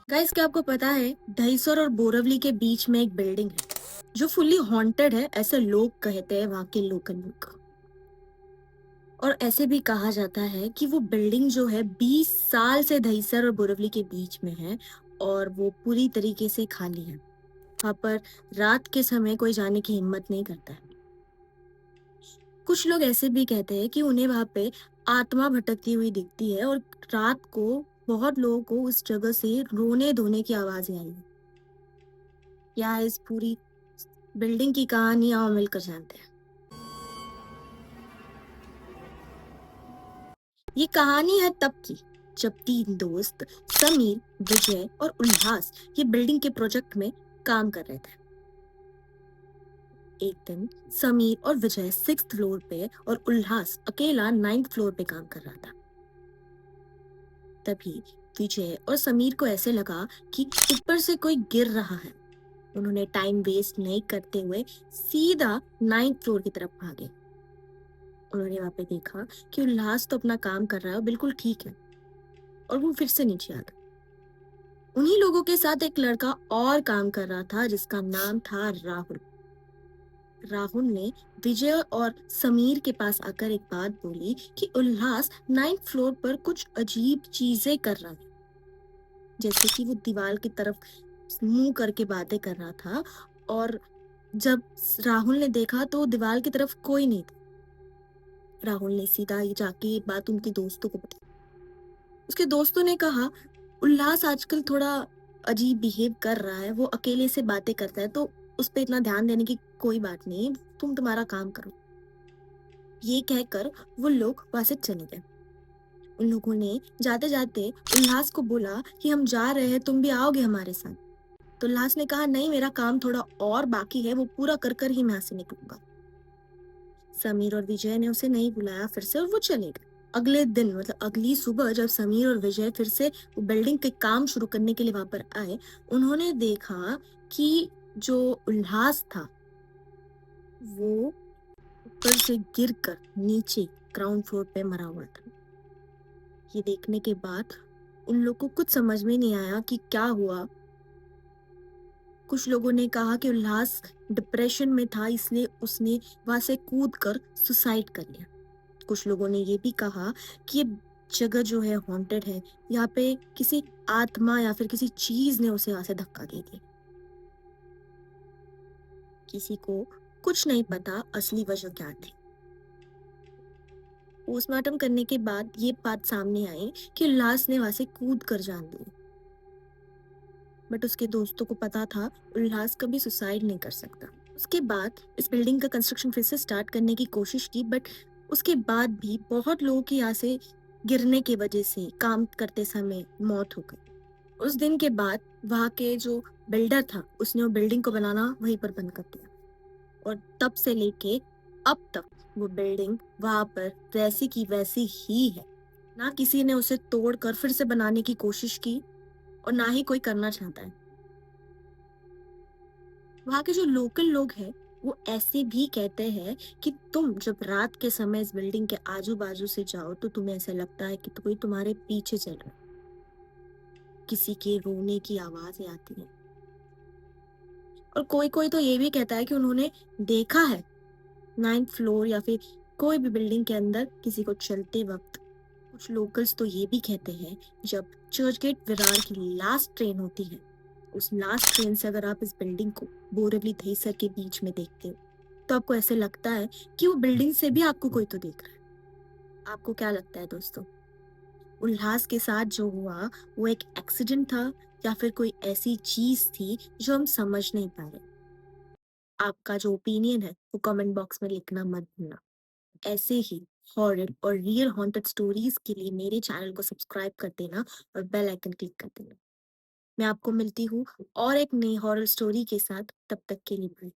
Guys, क्या आपको पता है दहिसर और बोरवली के बीच में एक बिल्डिंग है जो फुल्ली हॉन्टेड है, ऐसे लोग कहते हैं वहां के लोकल लोग। और ऐसे भी कहा जाता है कि वो बिल्डिंग जो है 20 साल से दहिसर और बोरवली के बीच में है और वो पूरी तरीके से खाली है। वहां पर रात के समय कोई जाने की हिम्मत नहीं करता है। कुछ लोग ऐसे भी कहते हैं कि उन्हें वहां पे आत्मा भटकती हुई दिखती है और रात को बहुत लोगों को उस जगह से रोने धोने की आवाजें आई है। क्या इस पूरी बिल्डिंग की कहानी आओ मिलकर जानते हैं। ये कहानी है तब की जब तीन दोस्त समीर, विजय और उल्लास ये बिल्डिंग के प्रोजेक्ट में काम कर रहे थे। एक दिन समीर और विजय 6th फ्लोर पे और उल्लास अकेला 9th फ्लोर पे काम कर रहा था। तभी विजय और समीर को ऐसे लगा कि ऊपर से कोई गिर रहा है। उन्होंने टाइम वेस्ट नहीं करते हुए सीधा 9th फ्लोर की तरफ भागे। उन्होंने वहां पे देखा कि उल्लास तो अपना काम कर रहा है और बिल्कुल ठीक है, और वो फिर से नीचे आ गया। उन्हीं लोगों के साथ एक लड़का और काम कर रहा था जिसका नाम था राहुल। राहुल ने विजय और समीर के पास आकर एक बात बोली कि उल्लास 9th फ्लोर पर कुछ अजीब चीजें कर रहा है। जैसे कि वो दीवार की तरफ मुंह करके बातें कर रहा था, और जब राहुल ने देखा तो दीवार की तरफ कोई नहीं था। राहुल ने सीधा ही जाके ये बात उनके दोस्तों को बताई। उसके दोस्तों ने कहा, उल्लास आजकल थोड़ा अजीब बिहेव कर रहा है, वो अकेले से बातें करता है, तो उस पर इतना ध्यान देने की कोई बात नहीं, तुम तुम्हारा काम करो। ये कहकर वो लोग वहां से चले गए। उन लोगों ने जाते जाते उल्लास को बोला कि हम जा रहे हैं, तुम भी आओगे हमारे साथ। तो उल्लास ने कहा, नहीं, मेरा काम थोड़ा और बाकी है, वो पूरा कर कर ही मैं यहाँ से निकलूंगा। समीर और विजय ने उसे नहीं बुलाया फिर से, और वो चले गए। अगले दिन मतलब अगली सुबह जब समीर और विजय फिर से वो बिल्डिंग के काम शुरू करने के लिए वहां पर आए, उन्होंने देखा कि जो उल्लास था वो ऊपर से गिरकर नीचे ग्राउंड फ्लोर पे मरा हुआ था। ये देखने के बाद उन लोगों को कुछ समझ में नहीं आया कि क्या हुआ। कुछ लोगों ने कहा कि उल्लास डिप्रेशन में था, इसलिए उसने वहां से कूद कर सुसाइड कर लिया। कुछ लोगों ने ये भी कहा कि ये जगह जो है हॉन्टेड है, यहाँ पे किसी आत्मा या फिर किसी चीज ने उसे यहाँ से धक्का दे दिया। किसी को कुछ नहीं पता असली वजह क्या थी। पोस्टमार्टम करने के बाद ये बात सामने आई कि उल्लास ने वहां से कूद कर जान ली, बट उसके दोस्तों को पता था उल्लास कभी सुसाइड नहीं कर सकता। उसके बाद इस बिल्डिंग का कंस्ट्रक्शन फिर से स्टार्ट करने की कोशिश की, बट उसके बाद भी बहुत लोगों की यहाँ से गिरने की वजह से काम करते समय मौत हो गई। उस दिन के बाद वहां के जो बिल्डर था उसने वो बिल्डिंग को बनाना वहीं पर बंद कर दिया, और तब से लेके अब तक वो बिल्डिंग वहां पर वैसी की वैसी ही है। ना किसी ने उसे तोड़कर फिर से बनाने की कोशिश की, और ना ही कोई करना चाहता है। वहाँ के जो लोकल लोग हैं वो ऐसे भी कहते हैं कि तुम जब रात के समय इस बिल्डिंग के आजू बाजू से जाओ तो तुम्हें ऐसा लगता है कि कोई तुम्हारे पीछे चल रहा है। किसी के रोने की आवाजें आती है, और कोई कोई तो ये भी कहता है कि उन्होंने देखा है 9th फ्लोर या फिर कोई भी बिल्डिंग के अंदर किसी को चलते वक्त। कुछ लोकल्स तो ये भी कहते हैं, जब चर्च गेट विरार की लास्ट ट्रेन होती है, उस लास्ट ट्रेन से अगर आप इस बिल्डिंग को बोरिवली दहीसर के बीच में देखते हो तो आपको ऐसे लगता है कि वो बिल्डिंग से भी आपको कोई तो देख रहा है। आपको क्या लगता है दोस्तों, उल्लास के साथ जो हुआ वो एक एक्सीडेंट था या फिर कोई ऐसी चीज थी जो हम समझ नहीं पा रहे? आपका जो ओपिनियन है वो कमेंट बॉक्स में लिखना मत भूलना। ऐसे ही हॉरर और रियल हॉन्टेड स्टोरीज के लिए मेरे चैनल को सब्सक्राइब कर देना और बेल आइकन क्लिक कर देना। मैं आपको मिलती हूँ और एक नई हॉरर स्टोरी के साथ, तब तक के लिए बाय।